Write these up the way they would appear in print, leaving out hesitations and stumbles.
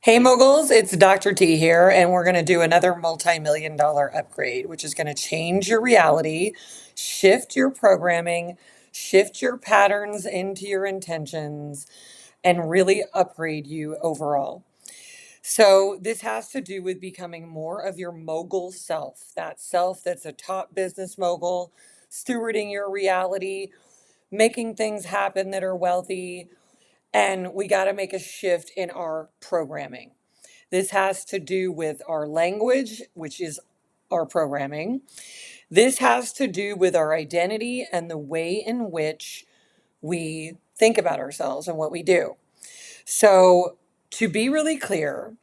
Hey moguls, it's Dr. T here, and we're going to do another multi-million dollar upgrade, which is going to change your reality, shift your programming, shift your patterns into your intentions, and really upgrade you overall. So, this has to do with becoming more of your mogul self that's a top business mogul, stewarding your reality, making things happen that are wealthy, and we got to make a shift in our programming. This has to do with our language, which is our programming. This has to do with our identity and the way in which we think about ourselves and what we do. So, to be really clear,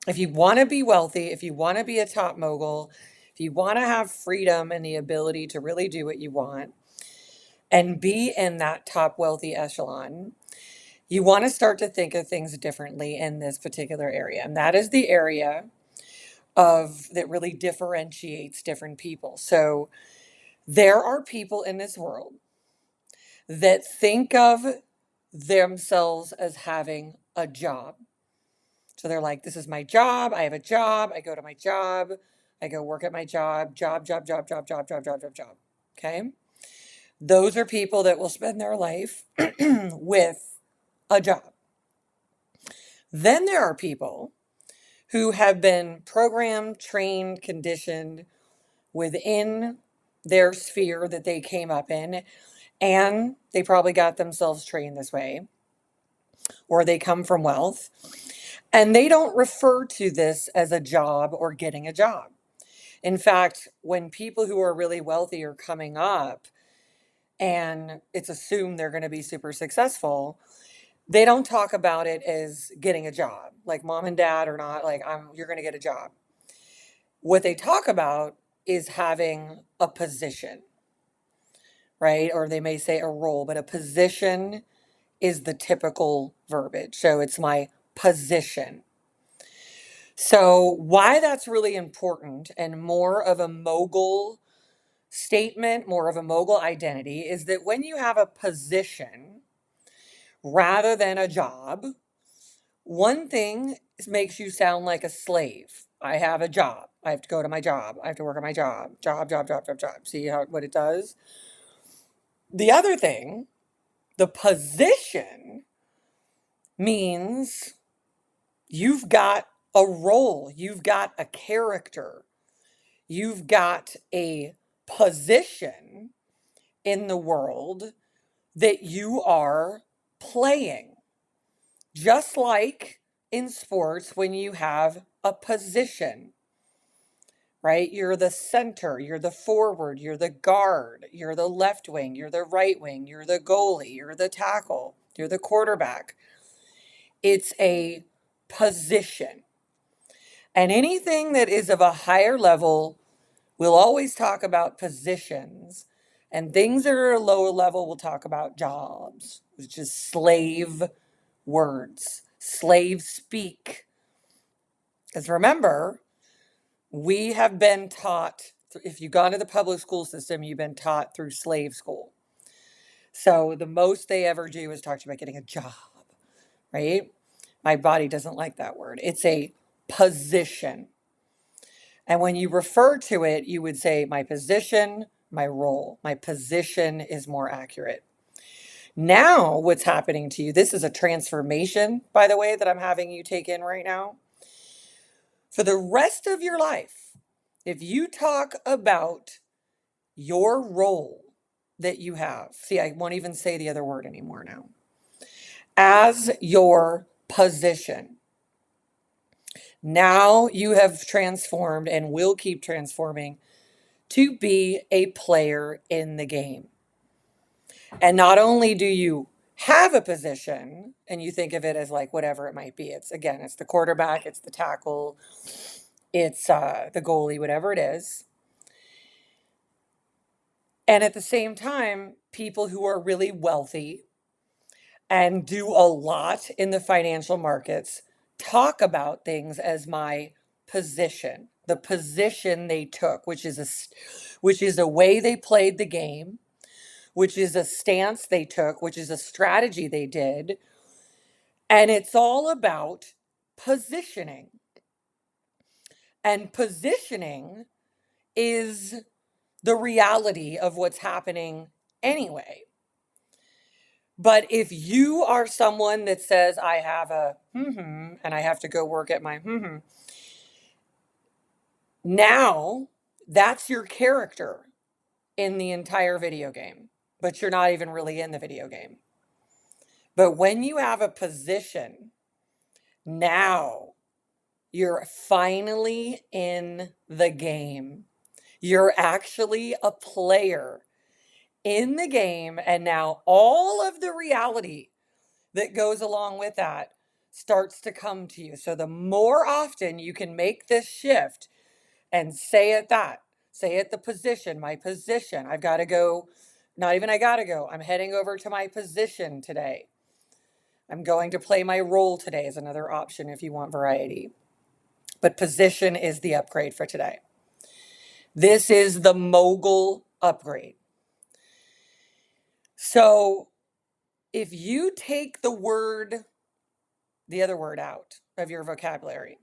if you want to be wealthy, if you want to be a top mogul, if you want to have freedom and the ability to really do what you want and be in that top wealthy echelon, you want to start to think of things differently in this particular area. And that is the area of that really differentiates different people. So there are people in this world that think of themselves as having a job. So they're like, this is my job. I have a job. I go to my job. I go work at my job. Job, job, job, job, job, job, job, job, job. Okay. Those are people that will spend their life with a job. Then there are people who have been programmed, trained, conditioned within their sphere that they came up in, and they probably got themselves trained this way, or they come from wealth, and they don't refer to this as a job or getting a job. In fact, when people who are really wealthy are coming up and it's assumed they're going to be super successful, they don't talk about it as getting a job. Like mom and dad are not like, you're going to get a job. What they talk about is having a position, right? Or they may say a role, but a position is the typical verbiage. So it's my position. So, why that's really important and more of a mogul statement, more of a mogul identity, is that when you have a position rather than a job, one thing makes you sound like a slave. I have a job. I have to go to my job. I have to work at my job. Job, job, job, job, job. See what it does? The other thing, the position means you've got a role, you've got a character, you've got a position in the world that you are playing. Just like in sports, when you have a position, right? You're the center, you're the forward, you're the guard, you're the left wing, you're the right wing, you're the goalie, you're the tackle, you're the quarterback. It's a position. And anything that is of a higher level, we'll always talk about positions. And things that are a lower level, we'll talk about jobs, which is slave words, slave speak. Because remember, we have been taught, if you've gone to the public school system, you've been taught through slave school. So the most they ever do is talk to you about getting a job, right? My body doesn't like that word. It's a position. And when you refer to it, you would say my position, my role. My position is more accurate. Now, what's happening to you, this is a transformation, by the way, that I'm having you take in right now. For the rest of your life, if you talk about your role that you have, see, I won't even say the other word anymore now, as your position, now you have transformed and will keep transforming to be a player in the game. And not only do you have a position and you think of it as like whatever it might be, it's again, it's the quarterback, it's the tackle, it's the goalie, whatever it is. And at the same time, people who are really wealthy and do a lot in the financial markets talk about things as my position, the position they took, which is a way they played the game, which is a stance they took, which is a strategy they did. And it's all about positioning. And positioning is the reality of what's happening anyway. But if you are someone that says, I have a and I have to go work at my now that's your character in the entire video game, but you're not even really in the video game. But when you have a position, now you're finally in the game. You're actually a player in the game. And now all of the reality that goes along with that starts to come to you. So the more often you can make this shift and say it the position, my position. I've got to go, not even I got to go. I'm heading over to my position today. I'm going to play my role today is another option if you want variety. But position is the upgrade for today. This is the mogul upgrade. So if you take the other word out of your vocabulary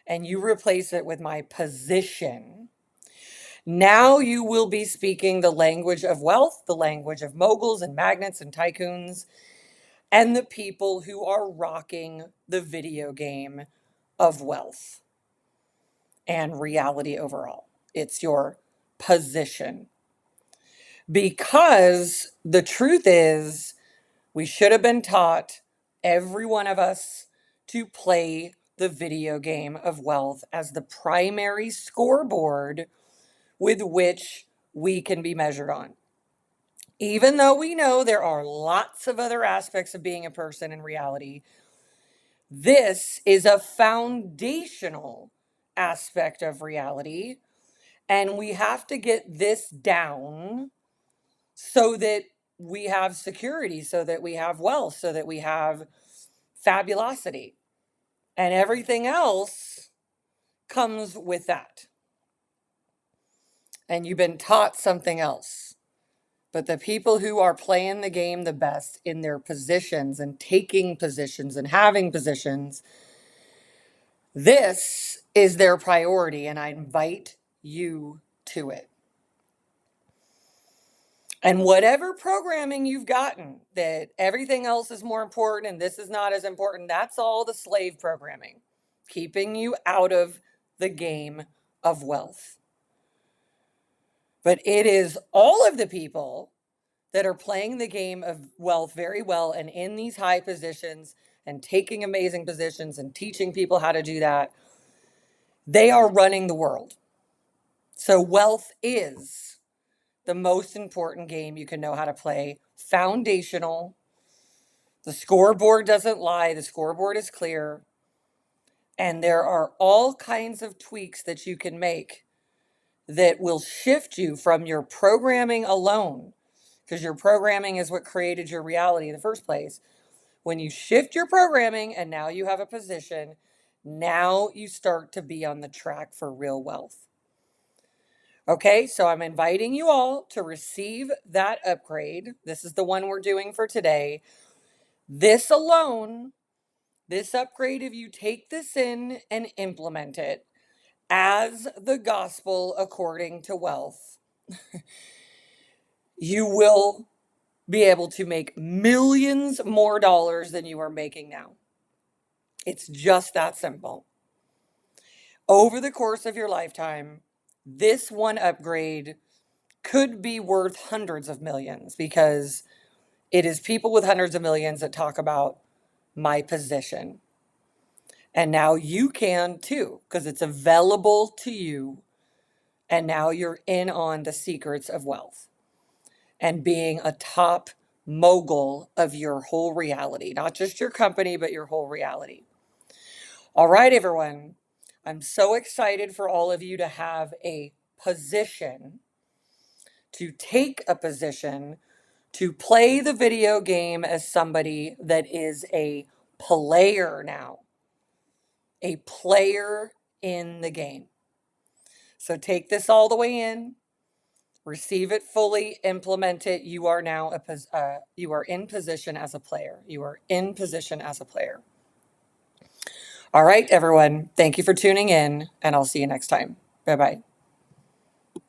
and you replace it with my position, now you will be speaking the language of wealth, the language of moguls and magnates and tycoons, and the people who are rocking the video game of wealth and reality overall. It's your position. Because the truth is, we should have been taught, every one of us, to play the video game of wealth as the primary scoreboard with which we can be measured on. Even though we know there are lots of other aspects of being a person in reality, this is a foundational aspect of reality. And we have to get this down so that we have security, so that we have wealth, so that we have fabulosity. And everything else comes with that. And you've been taught something else. But the people who are playing the game the best in their positions and taking positions and having positions, this is their priority, and I invite you to it. And whatever programming you've gotten, that everything else is more important and this is not as important, that's all the slave programming, keeping you out of the game of wealth. But it is all of the people that are playing the game of wealth very well and in these high positions and taking amazing positions and teaching people how to do that. They are running the world. So wealth is the most important game you can know how to play. Foundational. The scoreboard doesn't lie. The scoreboard is clear. And there are all kinds of tweaks that you can make that will shift you from your programming alone, because your programming is what created your reality in the first place. When you shift your programming and now you have a position, now you start to be on the track for real wealth. Okay, so I'm inviting you all to receive that upgrade. This is the one we're doing for today. This alone, this upgrade, if you take this in and implement it as the gospel according to wealth, you will be able to make millions more dollars than you are making now. It's just that simple. Over the course of your lifetime, this one upgrade could be worth hundreds of millions, because it is people with hundreds of millions that talk about my position. And now you can too, because it's available to you. And now you're in on the secrets of wealth and being a top mogul of your whole reality, not just your company, but your whole reality. All right, everyone. I'm so excited for all of you to have a position, to take a position, to play the video game as somebody that is a player now, a player in the game. So take this all the way in, receive it fully, implement it. You are now you are in position as a player. You are in position as a player. All right, everyone. Thank you for tuning in, and I'll see you next time. Bye bye.